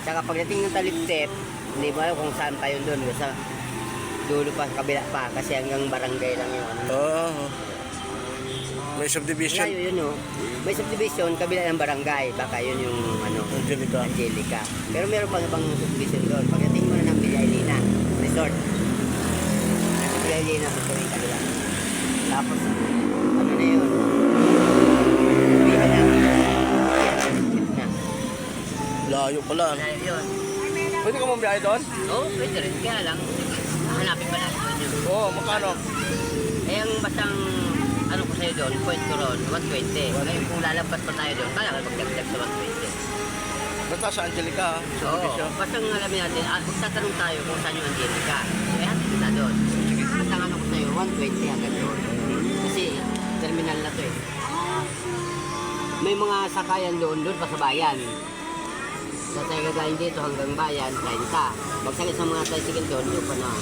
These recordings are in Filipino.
Saka pagdating ng Taliptip, hindi mo alam kung saan pa yun doon. Sa dulo pa, kabila pa. Kasi hanggang barangay lang yung ano. May subdivision. Layo yun, oh. May subdivision, kabila ng barangay. Baka yun yung ano, Angelica. Pero meron pang ibang subdivision doon. Pagdating mo na ng Villa Elena Resort. Villa Elena sa tuwing kabila. Tapos, ano na yun? Villa na. Layo pala. Layo yun. Pwede ka mong biyahe doon? Oo, pwede rin. Kaya lang, hanapin pa natin yun. Oo, magkano? Eh, ang basang ano ko sa'yo doon, point ko ron, 120. Ngayon kung lalabas pa tayo doon, kaya ka magdagdag sa 120. Basta sa Angelica, ha? Oo, basta alamin natin, magtatanong tayo kung saan yung Angelica. Eh, hati kita doon. Basta ano ko sa'yo, 120 hanggang doon. Kasi, terminal na to eh. May mga sakayan doon pa sa bayan. Sa tayo gagaling dito hanggang bayan, 30. Magsakit sa mga tricycle doon, doon pa na.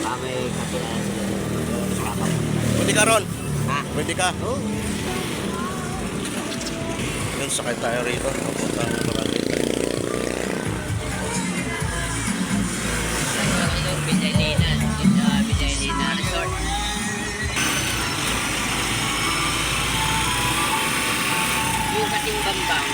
Baka may kakilala sila doon. Pwede ka ron? Ha? Pwede ka? Oo. Yun, sakay tayo rito. Papuntang barangay. Villa Elena Resort. Yung kasing bambang.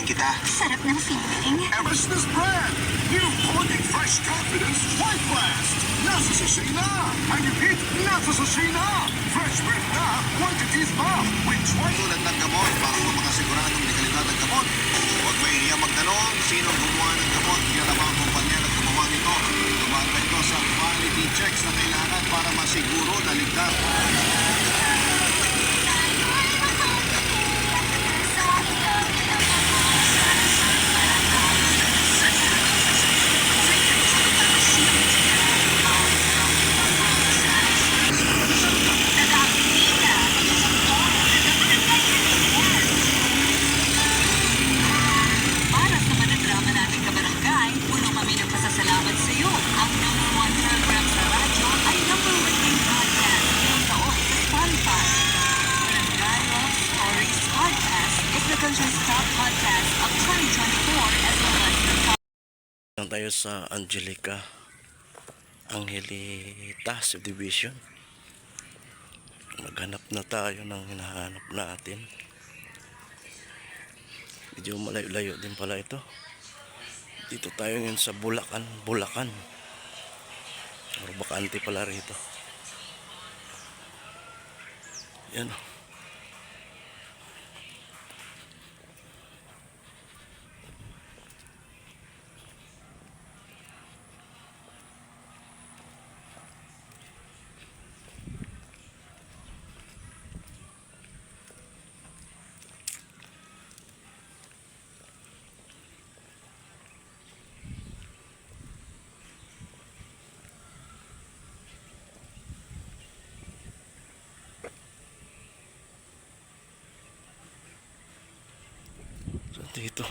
Kita. Sarap ng feeling. Everest's brand. New Nordic Fresh Confidence White Blast. Nasa sachet na. I repeat, nasa sachet na. Fresh breath na. Quantities pa. With tulad ng gamot para makasiguradong legalidad ng gamot. Huwag mahihiya magtanong sino gumawa ng gamot. Yan ang mga kumpanya na gumawa nito. Tumatay ito sa quality checks na kailangan para masiguro na ligtas. Tayo sa Angelica Angelita Subdivision. Maghanap na tayo ng hinahanap natin. Medyo malayo-layo din pala ito. Dito tayo ngayon sa Bulacan. Or bakante pala rito. Yan. Dito.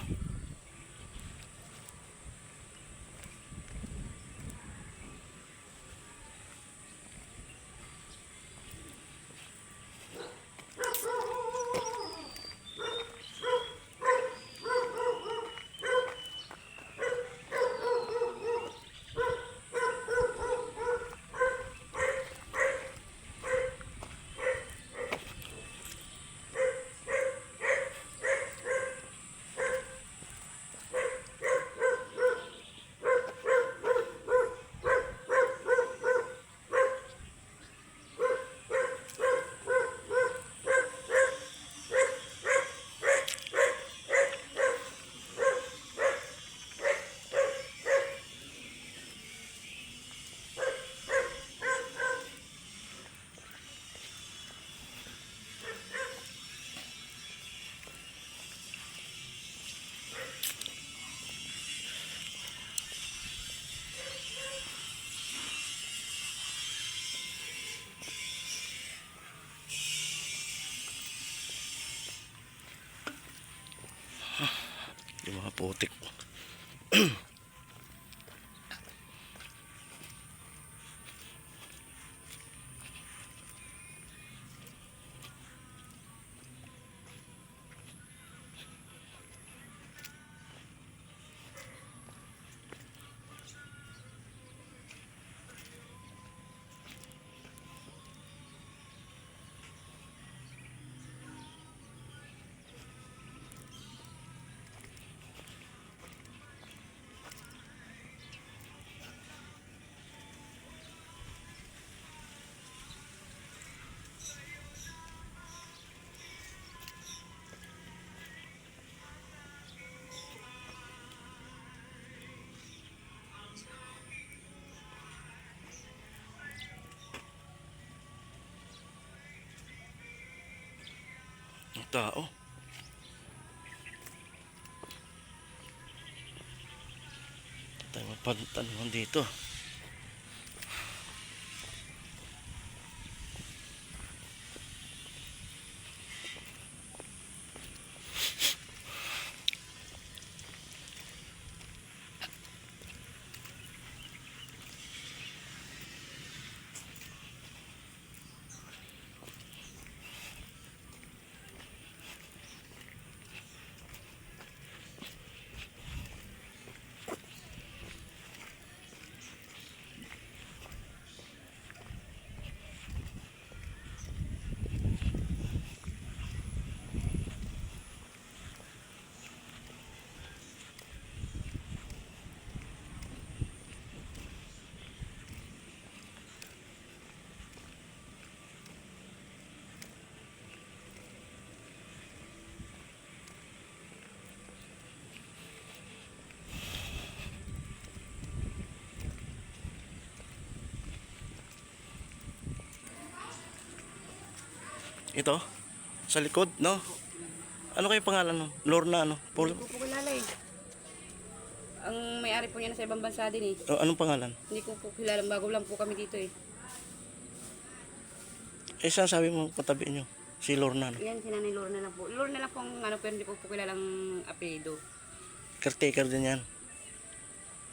Yung mga putik. Ang tao. Tayo mapantanuhan dito. Ito, sa likod, no? Ano kayo pangalan, no? Lorna, ano? Paul? Hindi ko po kilala eh. Ang may-ari po niya nasa ibang bansa din eh. Oh, anong pangalan? Hindi ko po kilala. Bago lang po kami dito eh. Eh, saan sabi mo katabi nyo? Si Lorna, no? Yan, si Nanay Lorna lang po. Lorna lang po ang ano, pero hindi ko po kilalang apelido. Caretaker din yan.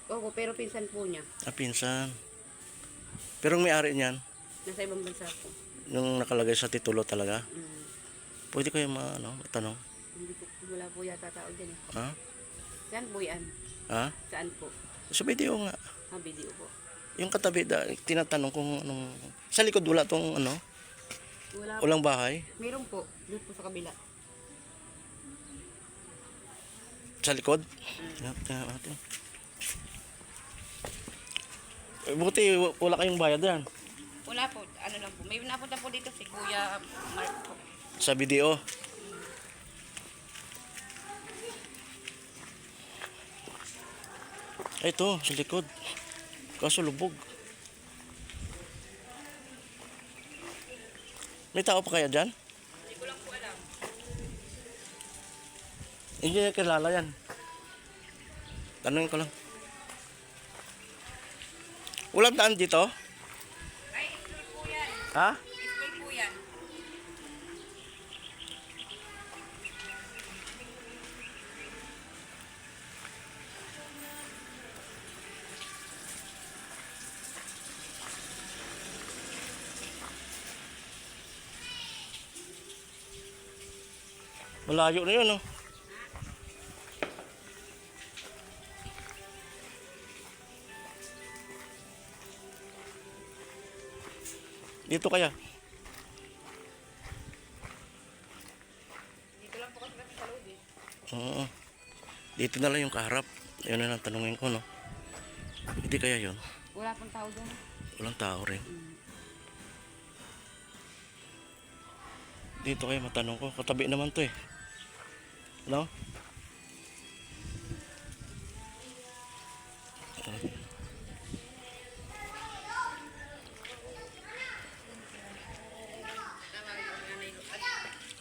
Oo, pero pinsan po niya. Ah, pinsan. Pero ang may-ari niyan, Nasa ibang bansa po. yung nakalagay sa titulo talaga. Mm. Pwede kayo matanong? Hindi po, wala po yata tao dyan eh. Ha? Saan po yan? Ha? Saan po? Sa video nga. Video po. Yung katabi, tinatanong kung anong... Sa likod wala tong ano? Wala po. Walang bahay? Meron po. Doon po sa kabila. Sa likod? Tingnan natin. Eh, buti wala kayong bayad yan. Wala po. Ano lang po. May napunta po dito si Kuya Mark po. Sa video. Ay, ito, sa likod. Kaso lubog. May tao pa kaya dyan? Hindi ko lang po alam. Hindi na kilala yan. Tanungin ko lang. Walang daan dito? Ay, school po yan. Ha? School po yan. Malayo na yun, no? Dito kaya? Dito lang po kasi sa loob eh. Oo. Dito na lang yung kaharap. Yun na lang tanungin ko, no? Hindi kaya yun? Wala pong tao dyan. Walang tao rin. Dito kayo matanong ko. Katabi naman to eh. No?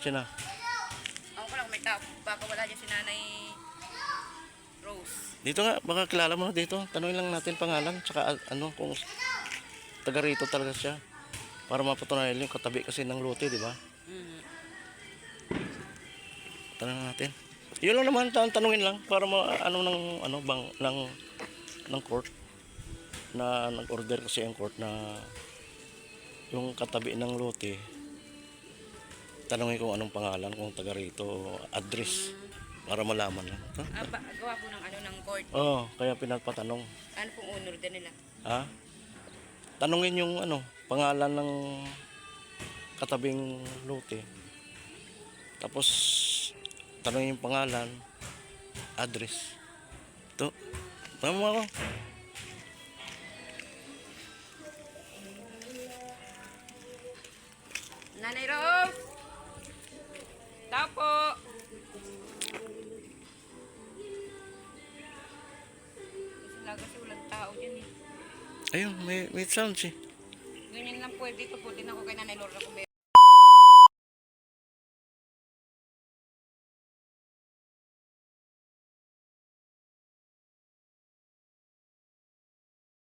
Sina? Ako ko lang may tao. Baka wala dyan si Nanay Rose. Dito nga, baka kilala mo dito. Tanungin lang natin pangalan. Tsaka ano, kung taga rito talaga siya. Para mapatunayan yung katabi kasi ng lote, di ba? Mm. Tanungin natin. Yun lang naman, tanungin lang para ano bang ng court na nag-order kasi ang court na yung katabi ng lote. Tanungin kung anong pangalan, kung taga rito, address para malaman lang. Gawa po ng ng court. Oo, kaya pinapatanong. Ano pong honor din nila? Ha? Tanungin yung pangalan ng katabing lote. Tapos tanungin yung pangalan, address. Ito. Tama mo ako. Nanay Rose! Tao po! Kasi walang tao dyan eh. Ayun, may sound siya. Ganyan lang po, dito po din ako kay Nanay Laura kung may